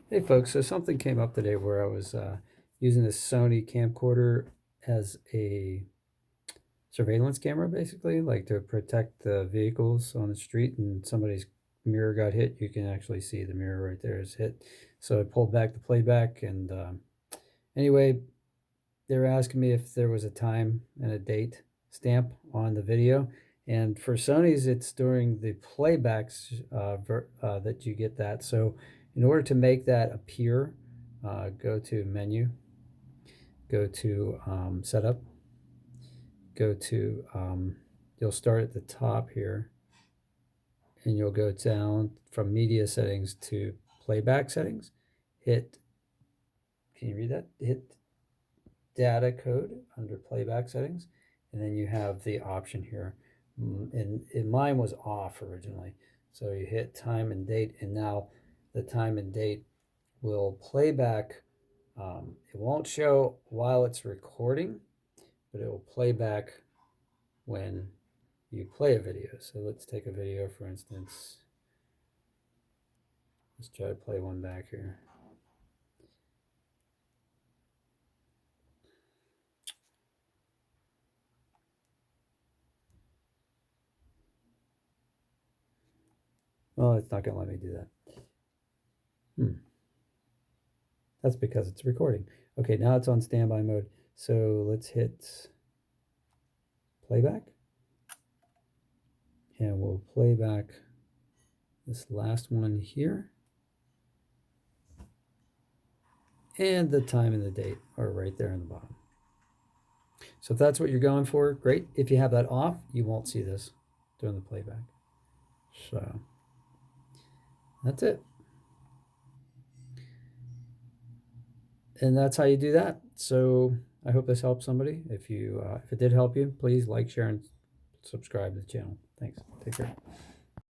Hey folks, so something came up today where I was using this Sony camcorder as a surveillance camera, basically, like to protect the vehicles on the street, and somebody's mirror got hit. You can actually see the mirror right there is hit. So I pulled back the playback, and anyway, they were asking me if there was a time and a date stamp on the video. And for Sony's, it's during the playbacks that you get that. So in order to make that appear, go to menu, go to setup, go to, you'll start at the top here, and you'll go down from media settings to playback settings. Hit, can you read that? Hit data code under playback settings, and then you have the option here. And mine was off originally. So you hit time and date, and now the time and date will play back. It won't show while it's recording, but it will play back when you play a video. So let's take a video, for instance. Let's try to play one back here. Well, it's not going to let me do that. That's because it's recording. Okay, now it's on standby mode. So let's hit playback. And we'll play back this last one here. And the time and the date are right there in the bottom. So if that's what you're going for, great. If you have that off, you won't see this during the playback. So that's it. And that's how you do that. So I hope this helps somebody. If it did help you, please like, share, and subscribe to the channel. Thanks. Take care.